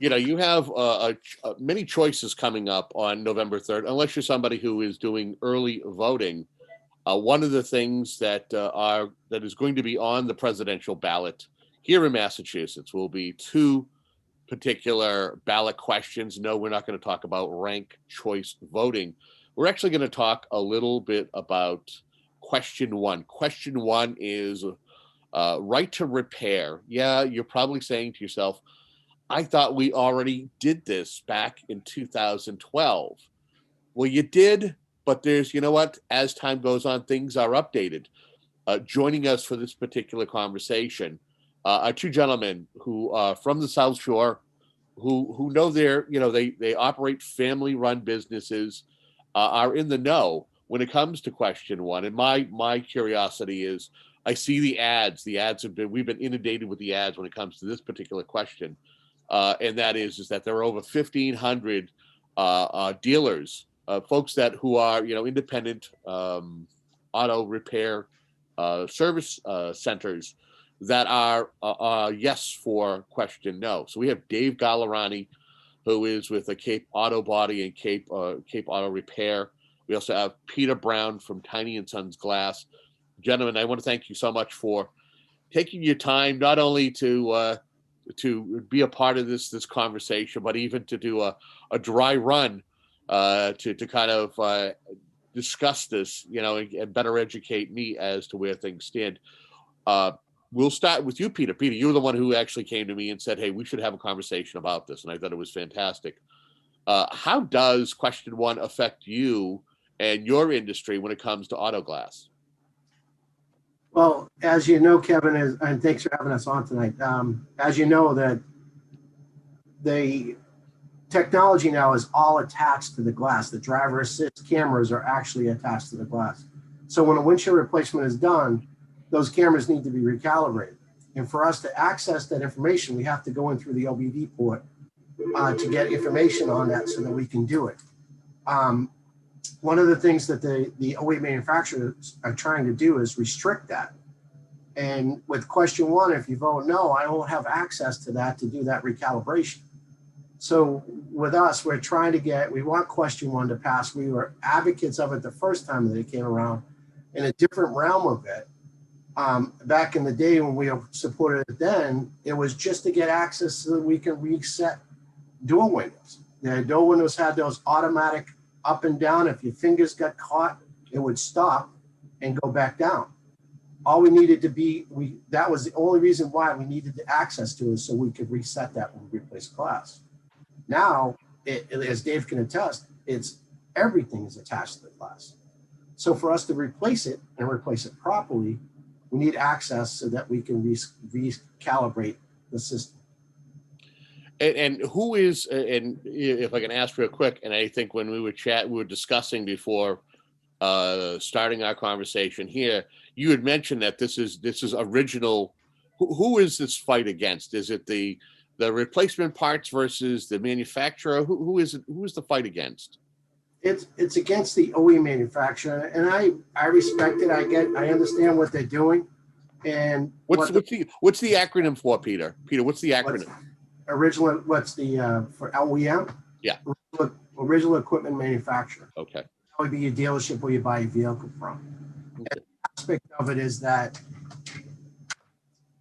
You have many choices coming up on November 3rd, unless you're somebody who is doing early voting. One of the things that is going to be on the presidential ballot here in Massachusetts will be two particular ballot questions. No, we're not going to talk about rank choice voting. We're actually going to talk a little bit about question one. Question one is right to repair. Yeah, you're probably saying to yourself, I thought we already did this back in 2012. Well, you did, but there's, as time goes on, things are updated. Joining us for this particular conversation are two gentlemen who are from the South Shore, who know they operate family-run businesses, are in the know when it comes to question one. And my curiosity is, I see the ads. We've been inundated with the ads when it comes to this particular question. And that is that there are over 1,500 dealers, folks who are independent auto repair service centers that are yes for question no. So we have Dave Gallerani, who is with the Cape Auto Body and Cape Auto Repair. We also have Peter Brown from Tiny and Sons Glass. Gentlemen, I want to thank you so much for taking your time, not only to be a part of this conversation, but even to do a dry run to kind of discuss this, and better educate me as to where things stand. We'll start with you, Peter. Peter, you were the one who actually came to me and said, hey, we should have a conversation about this. And I thought it was fantastic. How does question one affect you and your industry when it comes to auto glass? Well, as you know, Kevin, and thanks for having us on tonight. As you know, that the technology now is all attached to the glass. The driver assist cameras are actually attached to the glass. So when a windshield replacement is done, those cameras need to be recalibrated. And for us to access that information, we have to go in through the LBD port to get information on that so that we can do it. One of the things that the OE manufacturers are trying to do is restrict that. And with question one, if you vote no, I don't have access to that to do that recalibration. So with us, we want question one to pass. We were advocates of it the first time that it came around in a different realm of it. Back in the day when we supported it then, it was just to get access so that we can reset door windows. The door windows had those automatic up and down. If your fingers got caught, it would stop and go back down. All we needed to be, that was the only reason why we needed the access to it, so we could reset that when we replace glass. Now, as Dave can attest, everything is attached to the glass. So for us to replace it and replace it properly, we need access so that we can recalibrate the system. And who is, and if I can ask real quick, and I think when we were discussing before starting our conversation here, you had mentioned that this is original. Who is this fight against? Is it the replacement parts versus the manufacturer? Who is it? Who is the fight against? It's against the OE manufacturer, and I respect it. I understand what they're doing. And what's the acronym for, Peter? Peter, what's the acronym? For OEM? Yeah. Original equipment manufacturer. Okay. That would be your dealership where you buy your vehicle from. Okay. And the aspect of it is that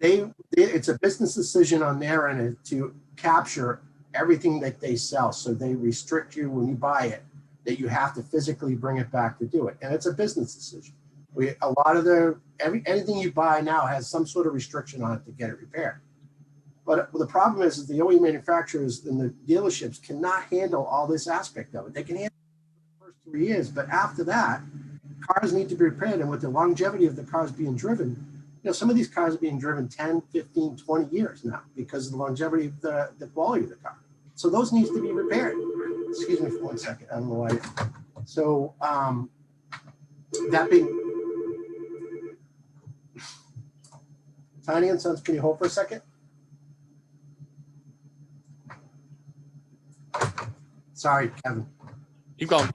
it's a business decision on their end to capture everything that they sell. So they restrict you when you buy it, that you have to physically bring it back to do it. And it's a business decision. Anything you buy now has some sort of restriction on it to get it repaired. But the problem is the OE manufacturers and the dealerships cannot handle all this aspect of it. They can handle it for the first 3 years, but after that, cars need to be repaired. And with the longevity of the cars being driven, some of these cars are being driven 10, 15, 20 years now because of the longevity of the quality of the car. So those needs to be repaired. Excuse me for 1 second. I don't know why. So that being, Tiny and Sons, can you hold for a second? Sorry, Kevin. Keep going.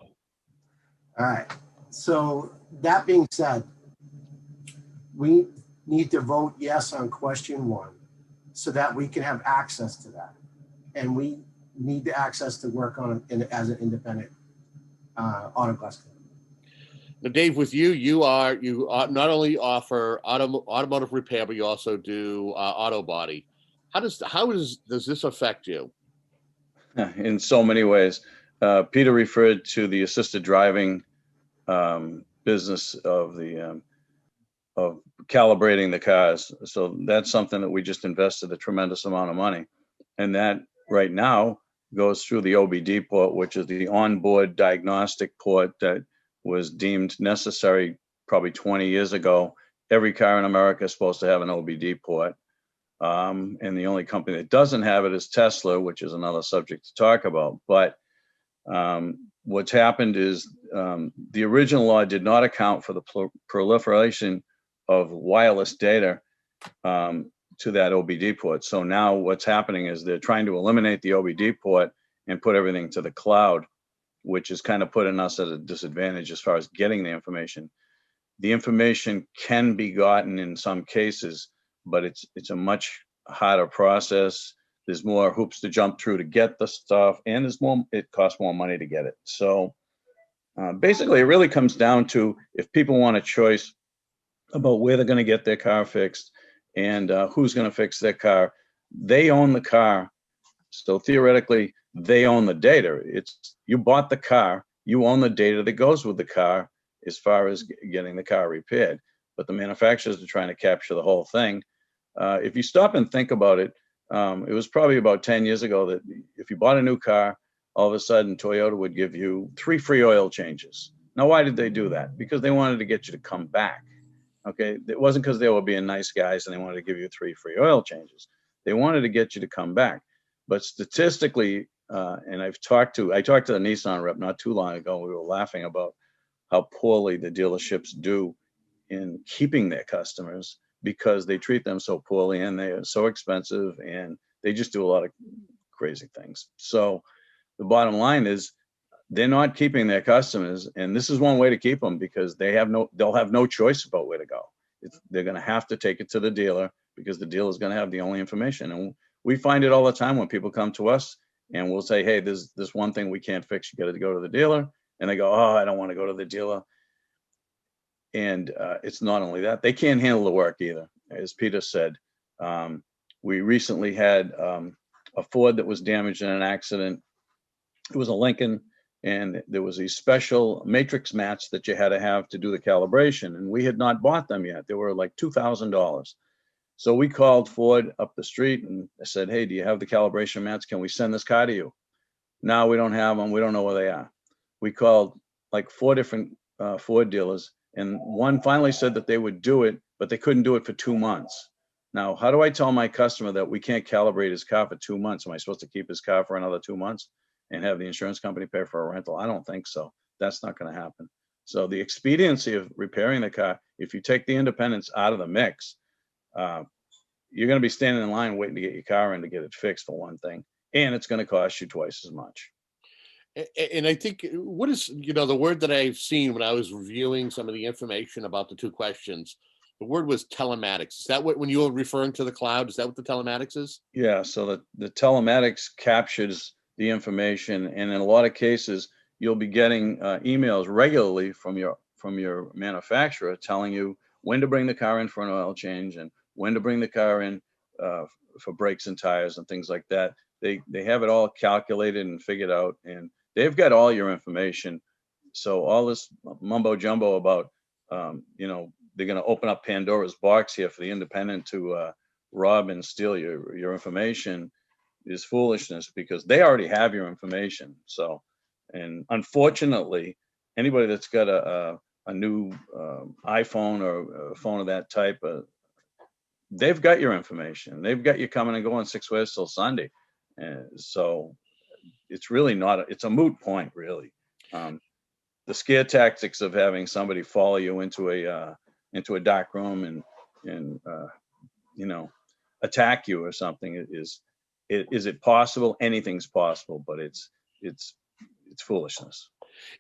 All right. So that being said, we need to vote yes on question one so that we can have access to that. and we need the access to work on it as an independent auto glass company. Now, Dave, with you, you not only offer automotive repair, but you also do auto body. How does this affect you? In so many ways. Peter referred to the assisted driving business of of calibrating the cars. So that's something that we just invested a tremendous amount of money, and that right now goes through the OBD port, which is the onboard diagnostic port that was deemed necessary probably 20 years ago. Every car in America is supposed to have an OBD port. And the only company that doesn't have it is Tesla, which is another subject to talk about. But what's happened is the original law did not account for the proliferation of wireless data to that OBD port. So now what's happening is they're trying to eliminate the OBD port and put everything to the cloud, which is kind of putting us at a disadvantage as far as getting the information. The information can be gotten in some cases, but it's a harder process. There's more hoops to jump through to get the stuff, and it costs more money to get it. So basically, it really comes down to if people want a choice about where they're going to get their car fixed and who's going to fix their car. They own the car, so theoretically, they own the data. It's you bought the car, you own the data that goes with the car as far as getting the car repaired. But the manufacturers are trying to capture the whole thing. If you stop and think about it, it was probably about 10 years ago that if you bought a new car, all of a sudden Toyota would give you 3 free oil changes. Now, why did they do that? Because they wanted to get you to come back. Okay, it wasn't because they were being nice guys and they wanted to give you 3 free oil changes. They wanted to get you to come back. But statistically, and I talked to the Nissan rep not too long ago. We were laughing about how poorly the dealerships do in keeping their customers because they treat them so poorly and they are so expensive and they just do a lot of crazy things. So the bottom line is they're not keeping their customers, and this is one way to keep them because they'll have no choice about where to go. They're going to have to take it to the dealer because the dealer is going to have the only information. And we find it all the time when people come to us and we'll say, hey, there's this one thing we can't fix. You got to go to the dealer. And they go, oh, I don't want to go to the dealer. And it's not only that, they can't handle the work either. As Peter said, we recently had a Ford that was damaged in an accident. It was a Lincoln, and there was these special matrix mats that you had to have to do the calibration. And we had not bought them yet. They were like $2,000. So we called Ford up the street and I said, hey, do you have the calibration mats? Can we send this car to you? No, we don't have them. We don't know where they are. We called like 4 different Ford dealers, and one finally said that they would do it, but they couldn't do it for 2 months. Now, how do I tell my customer that we can't calibrate his car for 2 months? Am I supposed to keep his car for another 2 months and have the insurance company pay for a rental? I don't think so. That's not going to happen. So the expediency of repairing the car, if you take the independents out of the mix, you're going to be standing in line waiting to get your car in to get it fixed, for one thing, and it's going to cost you twice as much. And I think what is, the word that I've seen when I was reviewing some of the information about the 2 questions, the word was telematics. Is that what, when you were referring to the cloud, is that what the telematics is? Yeah, so the telematics captures the information, and in a lot of cases, you'll be getting emails regularly from your manufacturer telling you when to bring the car in for an oil change and when to bring the car in for brakes and tires and things like that. They have it all calculated and figured out, and they've got all your information. So all this mumbo jumbo about, they're going to open up Pandora's box here for the independent to rob and steal your information is foolishness because they already have your information. So, and unfortunately, anybody that's got a new iPhone or a phone of that type, they've got your information. They've got you coming and going 6 ways till Sunday. So it's really it's a moot point, really. The scare tactics of having somebody follow you into a dark room and attack you or something is it possible? Anything's possible, but it's foolishness.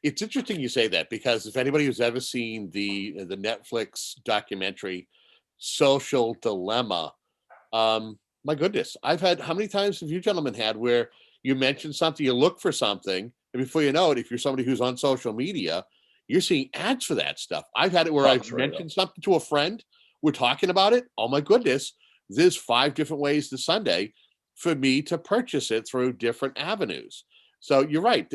It's interesting you say that because if anybody who's ever seen the Netflix documentary Social Dilemma, My goodness, I've had, how many times have you gentlemen had where you mention something, you look for something, and before you know it, if you're somebody who's on social media, you're seeing ads for that stuff. I've had it where I've Pops right up. mentioned something to a friend, we're talking about it. Oh my goodness, there's 5 different ways this Sunday for me to purchase it through different avenues. So you're right.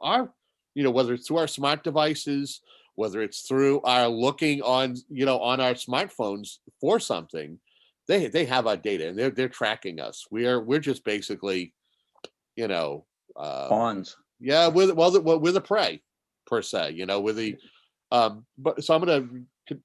Our, whether it's through our smart devices, whether it's through our looking on, on our smartphones for something, they have our data and they're tracking us. We're just basically, you know, Pawns. yeah, we're the prey per se, we're the but so I'm going to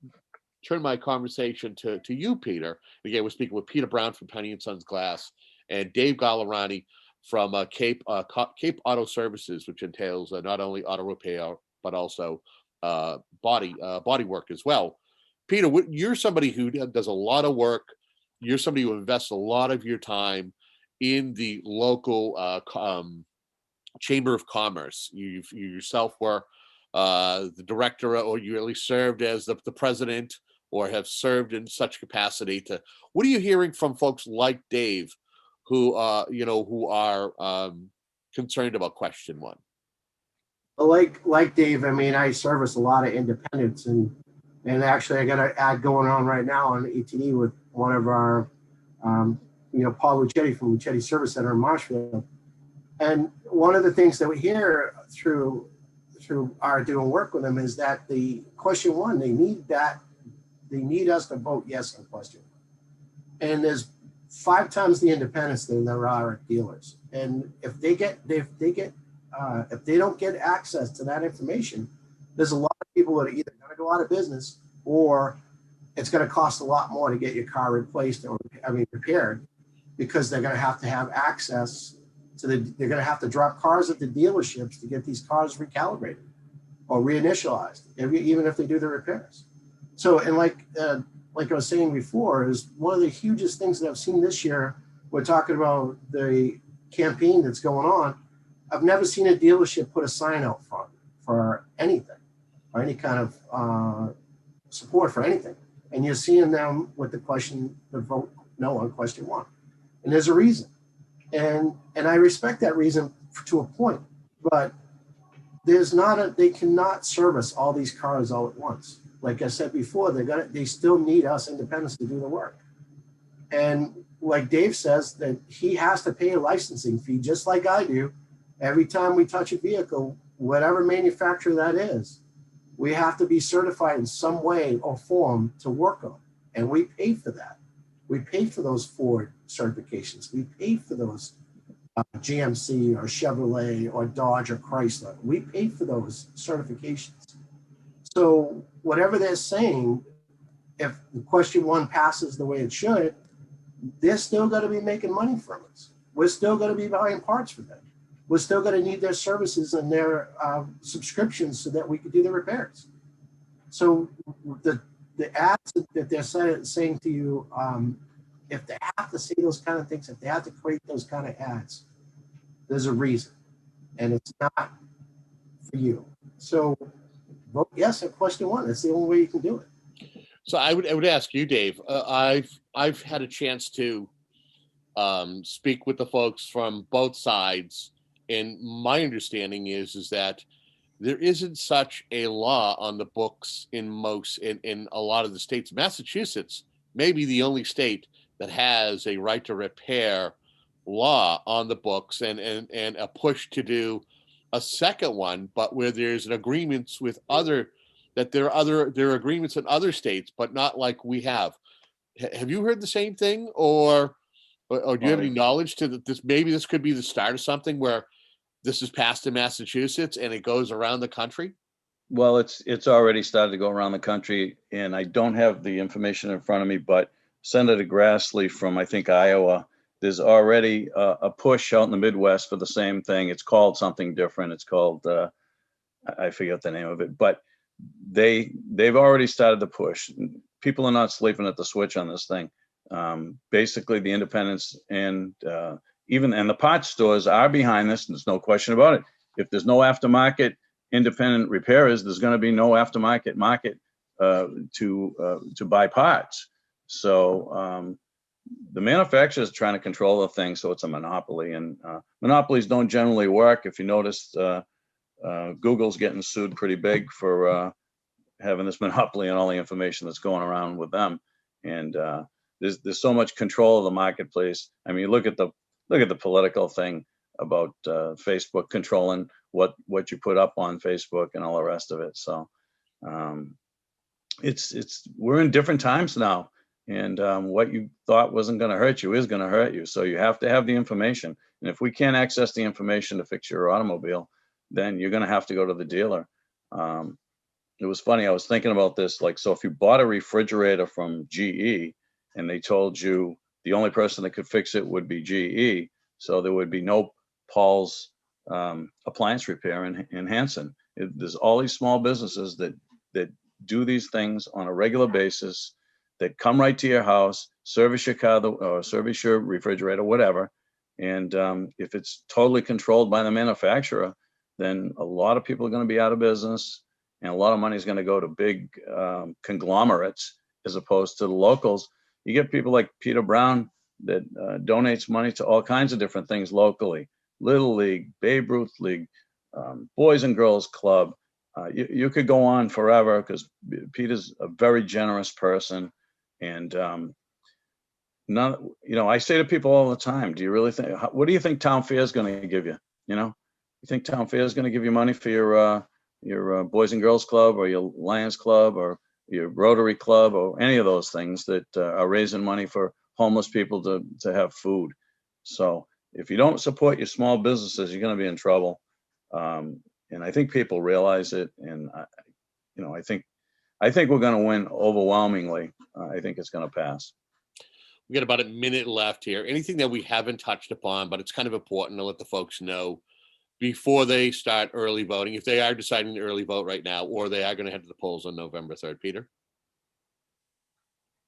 turn my conversation to you, Peter. Again, we're speaking with Peter Brown from Penny and Sons Glass and Dave Gallerani from Cape Auto Services, which entails not only auto repair but also body work as well. Peter, you're somebody who does a lot of work. You're somebody who invests a lot of your time in the local Chamber of Commerce. You yourself were the director, or you at least served as the president, or have served in such capacity. To what are you hearing from folks like Dave, who who are concerned about question one? Well, like Dave, I mean, I service a lot of independents, and actually I got an ad going on right now on ETD with one of our, Paul Luchetti from Luchetti Service Center in Marshfield. And one of the things that we hear through our doing work with them is that the question one, they need us to vote yes on question. And there's 5 times the independents than there are dealers. And if they don't get access to that information, there's a lot of people that are either going to go out of business, or it's going to cost a lot more to get your car replaced or repaired, because they're going to have access to they're going to have to drop cars at the dealerships to get these cars recalibrated or reinitialized, even if they do the repairs. So, and like I was saying before, is one of the hugest things that I've seen this year. We're talking about the campaign that's going on. I've never seen a dealership put a sign out front for anything, or any kind of support for anything. And you're seeing them with the vote no on question one. And there's a reason. And I respect that reason to a point, but they cannot service all these cars all at once. Like I said before, they still need us independents to do the work. And like Dave says, that he has to pay a licensing fee, just like I do. Every time we touch a vehicle, whatever manufacturer that is, we have to be certified in some way or form to work on. And we pay for that. We pay for those Ford certifications. We pay for those GMC or Chevrolet or Dodge or Chrysler. We pay for those certifications. So whatever they're saying, if the question one passes the way it should, they're still going to be making money from us. We're still going to be buying parts for them. We're still going to need their services and their subscriptions so that we can do the repairs. So the ads that they're saying to you, if they have to say those kind of things, if they have to create those kind of ads, there's a reason, and it's not for you. So vote yes at question one. That's the only way you can do it. So I would ask you, Dave. I've had a chance to speak with the folks from both sides, and my understanding is that there isn't such a law on the books in a lot of the states. Massachusetts may be the only state that has a right to repair law on the books, and a push to do a second one, but where there's an agreements with there are agreements in other states, but not like we have. Have you heard the same thing, or do you have any knowledge to this? Maybe this could be the start of something where this is passed in Massachusetts and it goes around the country? Well, it's already started to go around the country, and I don't have the information in front of me, but Senator Grassley from, I think, Iowa, there's already a push out in the Midwest for the same thing. It's called something different. It's called, I forget the name of it, but they've already started the push. People are not sleeping at the switch on this thing. Basically, the independents and the parts stores are behind this. There's no question about it. If there's no aftermarket independent repairers, there's going to be no aftermarket market to buy parts. So the manufacturer's trying to control the thing, so it's a monopoly, and monopolies don't generally work. If you noticed, Google's getting sued pretty big for having this monopoly on all the information that's going around with them. And there's so much control of the marketplace. I mean, look at the political thing about Facebook controlling what you put up on Facebook and all the rest of it. So we're in different times now, and what you thought wasn't going to hurt you is going to hurt you. So you have to have the information. And if we can't access the information to fix your automobile, then you're going to have to go to the dealer. It was funny. I was thinking about this. Like, so if you bought a refrigerator from GE and they told you the only person that could fix it would be GE, so there would be no Paul's appliance repair in Hanson. There's all these small businesses that do these things on a regular basis, that come right to your house, service your car or service your refrigerator, whatever. And if it's totally controlled by the manufacturer, then a lot of people are going to be out of business, and a lot of money is going to go to big conglomerates as opposed to the locals. You get people like Peter Brown that donates money to all kinds of different things locally: Little League, Babe Ruth League, Boys and Girls Club. You could go on forever, because Peter's a very generous person. And I say to people all the time, do you really think, what do you think Town Fair is going to give you? You think Town Fair is going to give you money for your Boys and Girls Club, or your Lions Club, or your Rotary Club, or any of those things that are raising money for homeless people to have food? So if you don't support your small businesses, you're going to be in trouble. And I think people realize it. And I think we're going to win overwhelmingly. I think it's going to pass. We got about a minute left here. Anything that we haven't touched upon, but it's kind of important to let the folks know before they start early voting, if they are deciding to early vote right now, or they are going to head to the polls on November 3rd, Peter?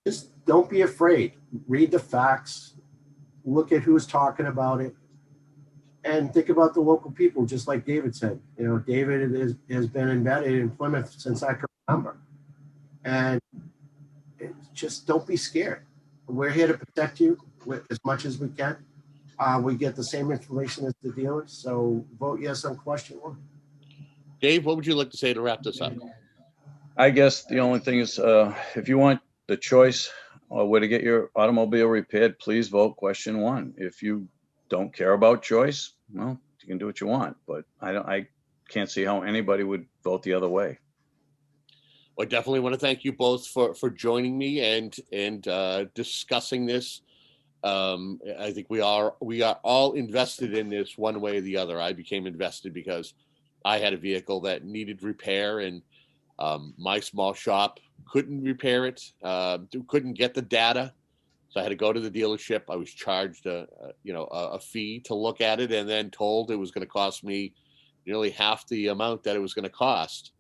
Just don't be afraid. Read the facts, look at who's talking about it, and think about the local people, just like David said. David has been embedded in Plymouth since I can remember. And just don't be scared. We're here to protect you as much as we can. We get the same information as the dealers, so vote yes on question 1. Dave, what would you like to say to wrap this up? I guess the only thing is, if you want the choice or where to get your automobile repaired, please vote question 1. If you don't care about choice, well, you can do what you want, but I can't see how anybody would vote the other way. Well, I definitely want to thank you both for joining me and discussing this. I think we are all invested in this one way or the other. I became invested because I had a vehicle that needed repair, and my small shop couldn't repair it, couldn't get the data. So I had to go to the dealership. I was charged a fee to look at it, and then told it was going to cost me nearly half the amount that it was going to cost.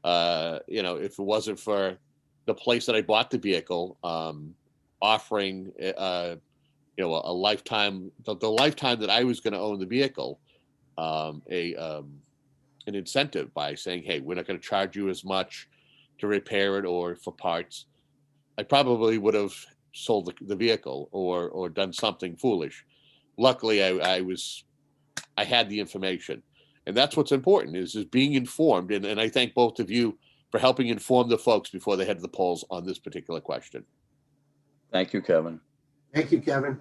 If it wasn't for the place that I bought the vehicle offering a lifetime, the lifetime that I was going to own the vehicle, an incentive by saying, hey, we're not going to charge you as much to repair it or for parts, I probably would have sold the vehicle or done something foolish. Luckily, I had the information. And that's what's important, is being informed. And I thank both of you for helping inform the folks before they head to the polls on this particular question. Thank you, Kevin. Thank you, Kevin.